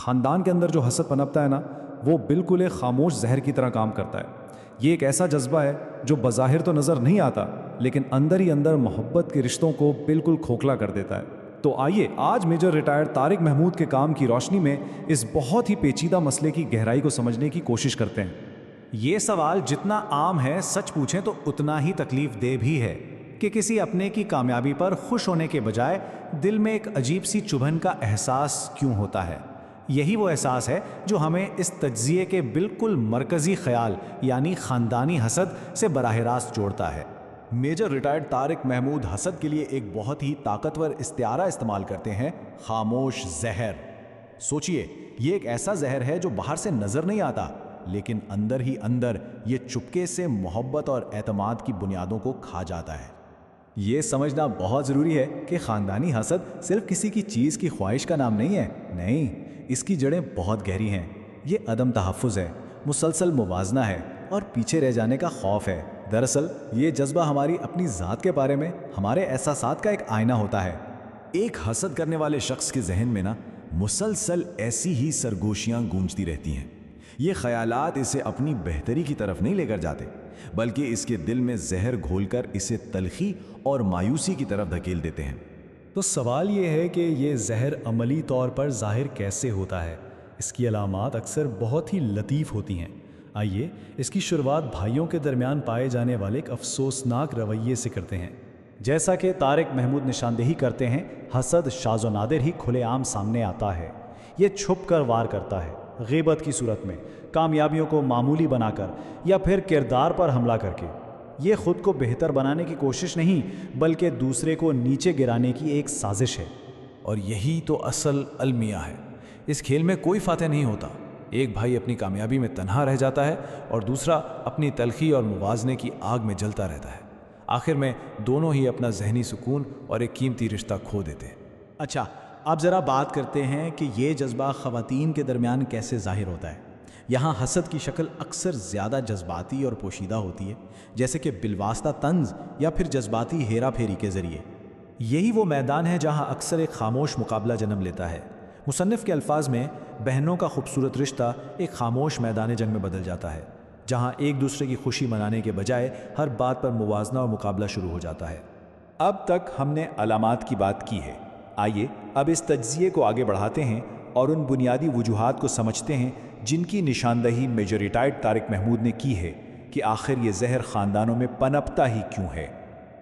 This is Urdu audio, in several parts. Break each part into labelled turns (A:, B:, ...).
A: خاندان کے اندر جو حسد پنپتا ہے نا، وہ بالکل ایک خاموش زہر کی طرح کام کرتا ہے۔ یہ ایک ایسا جذبہ ہے جو بظاہر تو نظر نہیں آتا، لیکن اندر ہی اندر محبت کے رشتوں کو بالکل کھوکھلا کر دیتا ہے۔ تو آئیے آج میجر ریٹائرڈ طارق محمود کے کام کی روشنی میں اس بہت ہی پیچیدہ مسئلے کی گہرائی کو سمجھنے کی کوشش کرتے ہیں۔
B: یہ سوال جتنا عام ہے، سچ پوچھیں تو اتنا ہی تکلیف دہ بھی ہے کہ کسی اپنے کی کامیابی پر خوش ہونے کے بجائے دل میں ایک عجیب سی چبھن کا احساس کیوں ہوتا ہے۔ یہی وہ احساس ہے جو ہمیں اس تجزیے کے بالکل مرکزی خیال یعنی خاندانی حسد سے براہ راست جوڑتا ہے۔
A: میجر ریٹائرڈ طارق محمود حسد کے لیے ایک بہت ہی طاقتور استعارہ استعمال کرتے ہیں، خاموش زہر۔ سوچئے، یہ ایک ایسا زہر ہے جو باہر سے نظر نہیں آتا، لیکن اندر ہی اندر یہ چپکے سے محبت اور اعتماد کی بنیادوں کو کھا جاتا ہے۔ یہ سمجھنا بہت ضروری ہے کہ خاندانی حسد صرف کسی کی چیز کی خواہش کا نام نہیں ہے، نہیں، اس کی جڑیں بہت گہری ہیں۔ یہ عدم تحفظ ہے، مسلسل موازنہ ہے اور پیچھے رہ جانے کا خوف ہے۔ دراصل یہ جذبہ ہماری اپنی ذات کے بارے میں ہمارے احساسات کا ایک آئینہ ہوتا ہے۔ ایک حسد کرنے والے شخص کے ذہن میں مسلسل ایسی ہی سرگوشیاں گونجتی رہتی ہیں۔ یہ خیالات اسے اپنی بہتری کی طرف نہیں لے کر جاتے، بلکہ اس کے دل میں زہر گھول کر اسے تلخی اور مایوسی کی طرف دھکیل دیتے ہیں۔
C: تو سوال یہ ہے کہ یہ زہر عملی طور پر ظاہر کیسے ہوتا ہے؟ اس کی علامات اکثر بہت ہی لطیف ہوتی ہیں۔ آئیے اس کی شروعات بھائیوں کے درمیان پائے جانے والے ایک افسوسناک رویے سے کرتے ہیں۔
B: جیسا کہ طارق محمود نشاندہی کرتے ہیں، حسد شاذ و نادر ہی کھلے عام سامنے آتا ہے۔ یہ چھپ کر وار کرتا ہے، غیبت کی صورت میں، کامیابیوں کو معمولی بنا کر یا پھر کردار پر حملہ کر کے۔ یہ خود کو بہتر بنانے کی کوشش نہیں، بلکہ دوسرے کو نیچے گرانے کی ایک سازش ہے۔
A: اور یہی تو اصل المیہ ہے۔ اس کھیل میں کوئی فاتح نہیں ہوتا۔ ایک بھائی اپنی کامیابی میں تنہا رہ جاتا ہے اور دوسرا اپنی تلخی اور موازنے کی آگ میں جلتا رہتا ہے۔ آخر میں دونوں ہی اپنا ذہنی سکون اور ایک قیمتی رشتہ کھو دیتے ہیں۔
B: اچھا، اب ذرا بات کرتے ہیں کہ یہ جذبہ خواتین کے درمیان کیسے ظاہر ہوتا ہے۔ یہاں حسد کی شکل اکثر زیادہ جذباتی اور پوشیدہ ہوتی ہے، جیسے کہ بالواسطہ طنز یا پھر جذباتی ہیرا پھیری کے ذریعے۔ یہی وہ میدان ہے جہاں اکثر ایک خاموش مقابلہ جنم لیتا ہے۔ مصنف کے الفاظ میں بہنوں کا خوبصورت رشتہ ایک خاموش میدان جنگ میں بدل جاتا ہے، جہاں ایک دوسرے کی خوشی منانے کے بجائے ہر بات پر موازنہ اور مقابلہ شروع ہو جاتا ہے۔ اب تک ہم نے علامات کی بات کی ہے، آئیے اب اس تجزیے کو آگے بڑھاتے ہیں اور ان بنیادی وجوہات کو سمجھتے ہیں جن کی نشاندہی میجر ریٹائرڈ طارق محمود نے کی ہے کہ آخر یہ زہر خاندانوں میں پنپتا ہی کیوں ہے۔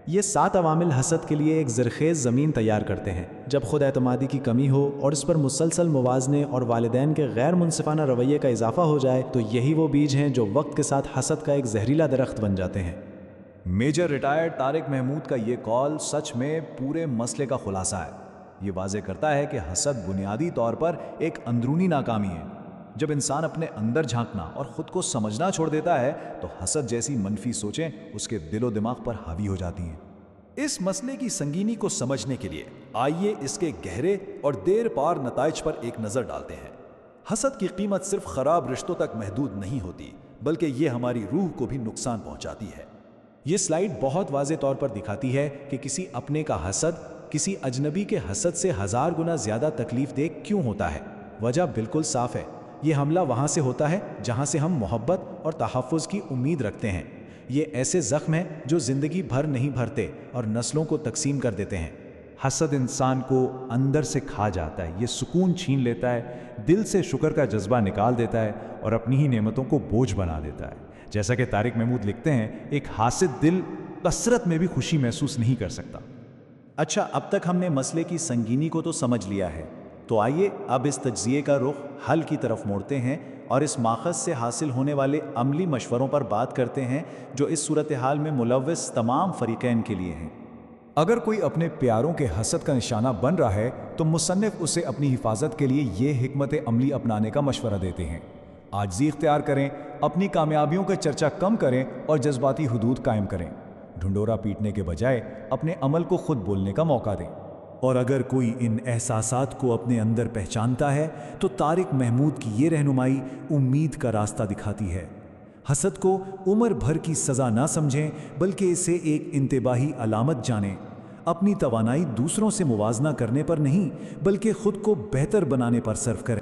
B: یہ 7 عوامل حسد کے لیے ایک زرخیز زمین تیار کرتے ہیں۔ جب خود اعتمادی کی کمی ہو اور اس پر مسلسل موازنے اور والدین کے غیر منصفانہ رویے کا اضافہ ہو جائے تو یہی وہ بیج ہیں جو وقت کے ساتھ حسد کا ایک زہریلا درخت بن جاتے ہیں۔
A: میجر ریٹائرڈ طارق محمود کا یہ قول سچ میں پورے مسئلے کا خلاصہ ہے۔ یہ واضح کرتا ہے کہ حسد بنیادی طور پر ایک اندرونی ناکامی ہے۔ جب انسان اپنے اندر جھانکنا اور خود کو سمجھنا چھوڑ دیتا ہے تو حسد جیسی منفی سوچیں اس کے دل و دماغ پر حاوی ہو جاتی ہیں۔ اس مسئلے کی سنگینی کو سمجھنے کے لیے آئیے اس کے گہرے اور دیر پار نتائج پر ایک نظر ڈالتے ہیں۔ حسد کی قیمت صرف خراب رشتوں تک محدود نہیں ہوتی، بلکہ یہ ہماری روح کو بھی نقصان پہنچاتی ہے۔ یہ سلائیڈ بہت واضح طور پر دکھاتی ہے کہ کسی اپنے کا حسد کسی اجنبی کے حسد سے 1000 گنا زیادہ تکلیف دہ کیوں ہوتا ہے۔ وجہ بالکل صاف ہے، یہ حملہ وہاں سے ہوتا ہے جہاں سے ہم محبت اور تحفظ کی امید رکھتے ہیں۔ یہ ایسے زخم ہیں جو زندگی بھر نہیں بھرتے اور نسلوں کو تقسیم کر دیتے ہیں۔
D: حسد انسان کو اندر سے کھا جاتا ہے، یہ سکون چھین لیتا ہے، دل سے شکر کا جذبہ نکال دیتا ہے اور اپنی ہی نعمتوں کو بوجھ بنا دیتا ہے۔ جیسا کہ طارق محمود لکھتے ہیں، ایک حاسد دل کثرت میں بھی خوشی محسوس نہیں کر سکتا۔
B: اچھا، اب تک ہم نے مسئلے کی سنگینی کو تو سمجھ لیا ہے، تو آئیے اب اس تجزیے کا رخ حل کی طرف موڑتے ہیں اور اس ماخذ سے حاصل ہونے والے عملی مشوروں پر بات کرتے ہیں جو اس صورتحال میں ملوث تمام فریقین کے لیے ہیں۔
A: اگر کوئی اپنے پیاروں کے حسد کا نشانہ بن رہا ہے تو مصنف اسے اپنی حفاظت کے لیے یہ حکمت عملی اپنانے کا مشورہ دیتے ہیں۔ عاجزی اختیار کریں، اپنی کامیابیوں کا چرچا کم کریں اور جذباتی حدود قائم کریں۔ ڈھنڈورا پیٹنے کے بجائے اپنے عمل کو خود بولنے کا موقع دیں۔ اور اگر کوئی ان احساسات کو اپنے اندر پہچانتا ہے تو طارق محمود کی یہ رہنمائی امید کا راستہ دکھاتی ہے۔ حسد کو عمر بھر کی سزا نہ سمجھیں، بلکہ اسے ایک انتباہی علامت جانیں۔ اپنی توانائی دوسروں سے موازنہ کرنے پر نہیں، بلکہ خود کو بہتر بنانے پر صرف کریں۔